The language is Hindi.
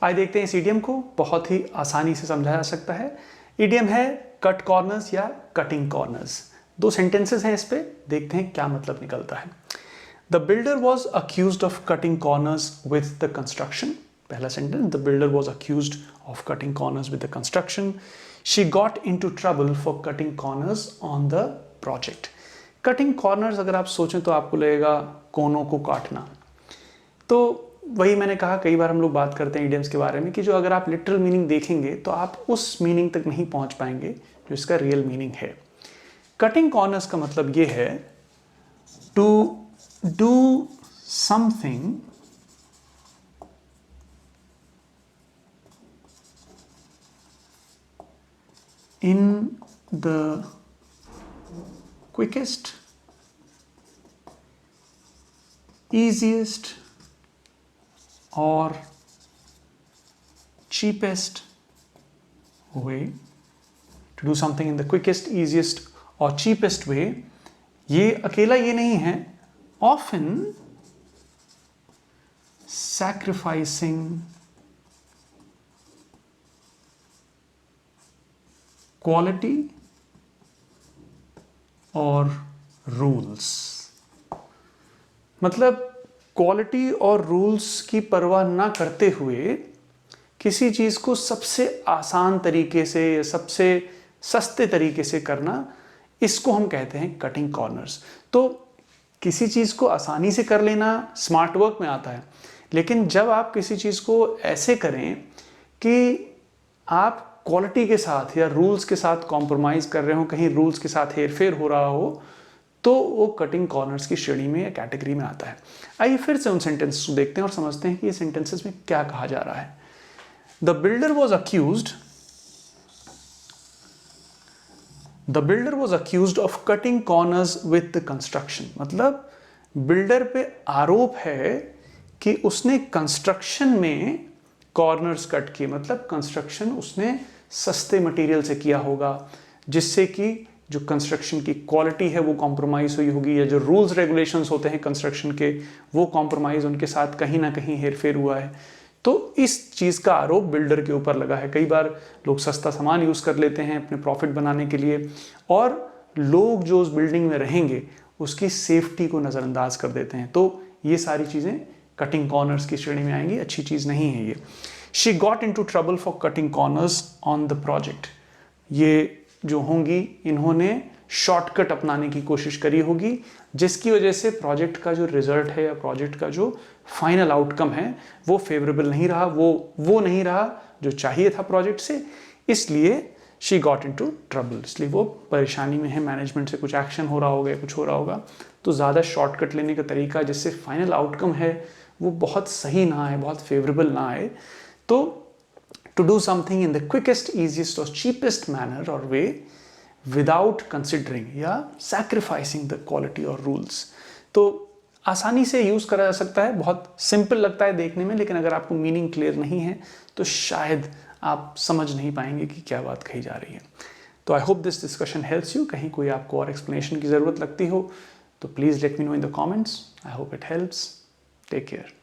आइए देखते हैं इस इडियम को, बहुत ही आसानी से समझा जा सकता है। इडियम है कट कॉर्नर्स या कटिंग कॉर्नर्स। दो सेंटेंसेस हैं इस पे, देखते हैं क्या मतलब निकलता है। The builder was accused of cutting corners with the construction. पहला sentence, the builder was accused of cutting corners with the construction. She got into trouble for cutting corners on the project. Cutting corners अगर आप सोचें तो आपको लगेगा कोनों को काटना। तो वही मैंने कहा, कई बार हम लोग बात करते हैं इडियम्स के बारे में कि जो अगर आप लिटरल मीनिंग देखेंगे तो आप उस मीनिंग तक नहीं पहुंच पाएंगे जो इसका रियल मीनिंग है। कटिंग कॉर्नर्स का मतलब ये है to do something in the quickest, easiest or cheapest way, to do something in the quickest, easiest or cheapest way। ये अकेला ये नहीं है, often sacrificing quality or rules। मतलब क्वालिटी और रूल्स की परवाह ना करते हुए किसी चीज़ को सबसे आसान तरीके से या सबसे सस्ते तरीके से करना, इसको हम कहते हैं कटिंग कॉर्नर्स। तो किसी चीज़ को आसानी से कर लेना स्मार्ट वर्क में आता है, लेकिन जब आप किसी चीज़ को ऐसे करें कि आप क्वालिटी के साथ या रूल्स के साथ कॉम्प्रोमाइज़ कर रहे हो, कहीं रूल्स के साथ हेरफेर हो रहा हो, तो वो कटिंग कॉर्नर्स की श्रेणी में या कैटेगरी में आता है। आइए फिर से उन सेंटेंसेस को देखते हैं और समझते हैं कि ये सेंटेंसेस में क्या कहा जा रहा है। The builder was accused of cutting corners with the construction. मतलब बिल्डर पे आरोप है कि उसने कंस्ट्रक्शन में कॉर्नर्स कट किए। मतलब कंस्ट्रक्शन उसने सस्ते मटेरियल से किया होगा, जिससे कि जो कंस्ट्रक्शन की क्वालिटी है वो कॉम्प्रोमाइज़ हुई होगी, या जो रूल्स रेगुलेशंस होते हैं कंस्ट्रक्शन के वो कॉम्प्रोमाइज़ उनके साथ कहीं ना कहीं हेरफेर हुआ है। तो इस चीज़ का आरोप बिल्डर के ऊपर लगा है। कई बार लोग सस्ता सामान यूज़ कर लेते हैं अपने प्रॉफिट बनाने के लिए, और लोग जो उस बिल्डिंग में रहेंगे उसकी सेफ्टी को नज़रअंदाज कर देते हैं। तो ये सारी चीज़ें कटिंग कॉर्नर्स की श्रेणी में आएंगी, अच्छी चीज़ नहीं है ये। She got into trouble for cutting corners on the project. ये जो होंगी, इन्होंने शॉर्टकट अपनाने की कोशिश करी होगी, जिसकी वजह से प्रोजेक्ट का जो रिजल्ट है या प्रोजेक्ट का जो फाइनल आउटकम है वो फेवरेबल नहीं रहा, वो नहीं रहा जो चाहिए था प्रोजेक्ट से। इसलिए शी गॉट इनटू ट्रबल, इसलिए वो परेशानी में है, मैनेजमेंट से कुछ एक्शन हो रहा होगा, कुछ हो रहा होगा, तो ज़्यादा शॉर्टकट लेने का तरीका जिससे फाइनल आउटकम है वो बहुत सही ना आए, बहुत फेवरेबल ना आए। तो to do something in the quickest, easiest or cheapest manner or way without considering या sacrificing the quality or rules। तो आसानी से यूज़ करा जा सकता है, बहुत सिंपल लगता है देखने में, लेकिन अगर आपको मीनिंग क्लियर नहीं है तो शायद आप समझ नहीं पाएंगे कि क्या बात कही जा रही है। तो I hope this discussion helps you. कहीं कोई आपको और एक्सप्लेनेशन की ज़रूरत लगती हो तो please let me know in the comments. I hope it helps. Take care.